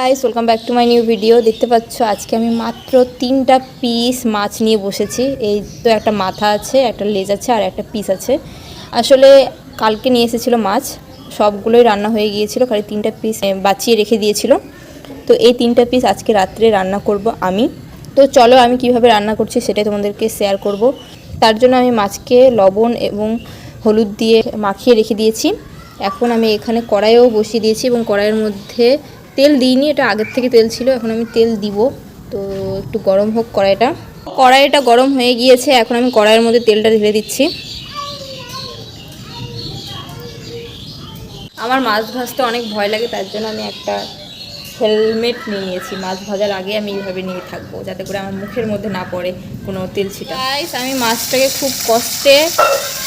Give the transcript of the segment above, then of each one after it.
Guys, welcome back to my new video. দেখতে পাচ্ছ আজকে আমি মাত্র 3টা পিস মাছ নিয়ে বসেছি। এই তো একটা মাথা আছে, একটা লেজ আছে আর একটা পিস আছে। আসলে কালকে নিয়ে এসেছিলো মাছ, সবগুলোই রান্না হয়ে গিয়েছিল, খালি 3টা পিস বাঁচিয়ে রেখে দিয়েছিল। তো এই 3টা পিস আজকে রাত্রে রান্না করব আমি। তো চলো আমি কিভাবে রান্না করছি সেটাই তোমাদেরকে শেয়ার করব। তার জন্য আমি মাছকে লবণ এবং হলুদ দিয়ে মাখিয়ে রেখে দিয়েছি। এখন আমি এখানে কড়াইও বসিয়ে দিয়েছি এবং কড়াইয়ের মধ্যে তেল দিইনি, এটা আগের থেকে তেল ছিল, এখন আমি তেল দিব। তো একটু গরম হোক কড়াইটা গরম হয়ে গিয়েছে। এখন আমি কড়াইয়ের মধ্যে তেলটা ঢেলে দিচ্ছি। আমার মাছ ভাজতে অনেক ভয় লাগে, তার জন্য আমি একটা হেলমেট নিয়ে নিয়েছি। মাছ ভাজার আগে আমি এইভাবে নিয়ে থাকবো, যাতে করে আমার মুখের মধ্যে না পড়ে কোনো তেল ছিটা। আমি মাছটাকে খুব কষ্টে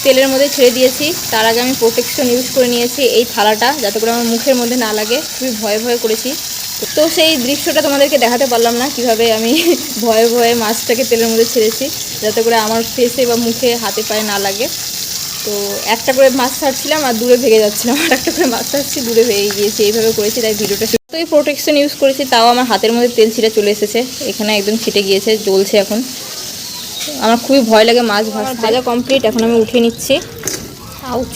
তেলের মধ্যে ছেড়ে দিয়েছি। তার আগে আমি প্রোটেকশন ইউজ করে নিয়েছি এই থালাটা, যাতে করে আমার মুখের মধ্যে না লাগে। খুবই ভয়ে ভয়ে করেছি। তো সেই দৃশ্যটা তোমাদেরকে দেখাতে পারলাম না, কিভাবে আমি ভয়ে ভয়ে মাছটাকে তেলের মধ্যে ছেড়েছি, যাতে করে আমার ফেসে বা মুখে হাতে পায়ে না লাগে। তো একটা করে মাছ ছাড়ছিলাম আর দূরে ভেঙে যাচ্ছিলাম, আর একটা করে মাছ ছাড়ছি দূরে ভেঙে গিয়েছি। এইভাবে করেছি, তাই ভিডিওটা তো এই প্রোটেকশন ইউজ করেছি, তাও আমার হাতের মধ্যে তেল ছিটে চলে এসেছে। এখানে একদম ছিটে গিয়েছে, জ্বলছে এখন। আমার খুবই ভয় লাগে মাছ ভাজা কমপ্লিট, এখন আমি উঠিয়ে নিচ্ছি। আউচ।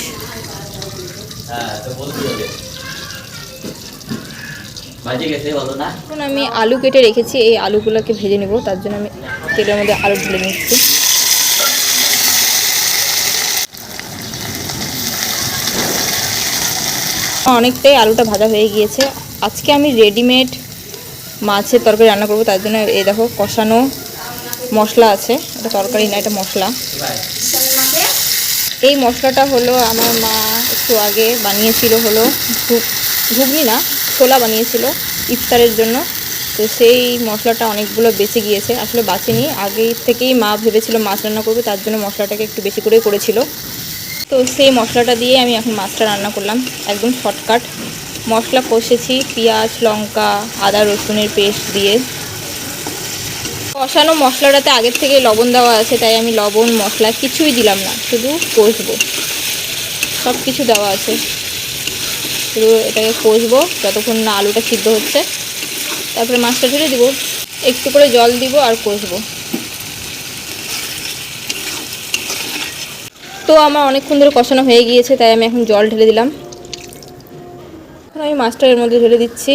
এখন আমি আলু কেটে রেখেছি, এই আলুগুলোকে ভেজে নেব। তার জন্য আমি তেলের মধ্যে আলু ঢেলে নিচ্ছি। অনেকটাই আলুটা ভাজা হয়ে গিয়েছে। আজকে আমি রেডিমেড মাছের তরকারি রান্না করব, তার জন্য এই দেখো কষানো মশলা আছে। এটা তরকারি না, এটা মশলা। এই মশলাটা হলো আমার মা একটু আগে বানিয়েছিল, হলো ঘুগনি না, ছোলা বানিয়েছিল ইফতারের জন্য। তো সেই মশলাটা অনেকগুলো বেঁচে গিয়েছে, আসলে বাঁচেনি। আগে থেকেই মা ভেবেছিল মাছ রান্না করবে, তার জন্য মশলাটাকে একটু বেশি করেই করেছিল। তো সেই মশলাটা দিয়ে আমি এখন মাছটা রান্না করলাম, একদম শর্টকাট। মশলা কষেছি পেঁয়াজ, লঙ্কা, আদা রসুনের পেস্ট দিয়ে। কষানো মশলাটাতে আগের থেকে লবণ দেওয়া আছে, তাই আমি লবণ মশলা কিছুই দিলাম না, শুধু কষবো। সব কিছু দেওয়া আছে, শুধু এটাকে কষবো যতক্ষণ না আলুটা সিদ্ধ হচ্ছে। তারপরে মাছটা ঢেলে দিব, একটু করে জল দিব আর কষবো। তো আমার অনেকক্ষণ ধরে কষানো হয়ে গিয়েছে, তাই আমি এখন জল ঢেলে দিলাম। এখন আমি মাছটা এর মধ্যে ঢেলে দিচ্ছি।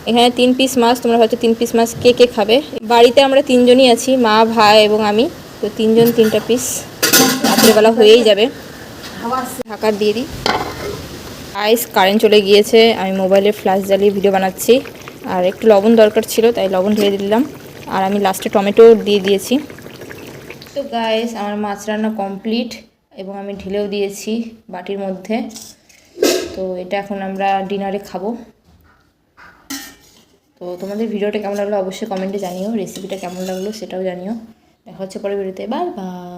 এখানে 3 পিস মাছ, তোমরা হয়তো 3 পিস মাছ কে কে খাবে। বাড়িতে আমরা 3 জনই আছি, মা, ভাই এবং আমি। তো 3 জন 3টা পিস, রাত্রেবেলা হয়েই যাবে। ঢাকা দিয়ে দিই। কারেন্ট চলে গিয়েছে, আমি মোবাইলে ফ্ল্যাশ জ্বালিয়ে ভিডিও বানাচ্ছি। আর একটু লবণ দরকার ছিল, তাই লবণ ঢেলে দিলাম। আর আমি লাস্টে টমেটো দিয়ে দিয়েছি। তো গাইস, আমার মাছ রান্না কমপ্লিট এবং আমি ঢেলেও দিয়েছি বাটির মধ্যে। তো এটা এখন আমরা ডিনারে খাবো। তো তোমাদের ভিডিওটা কেমন লাগলো অবশ্যই কমেন্টে জানিও, রেসিপিটা কেমন লাগলো সেটাও জানিও। দেখা হচ্ছে পরের ভিডিওতে। Bye bye.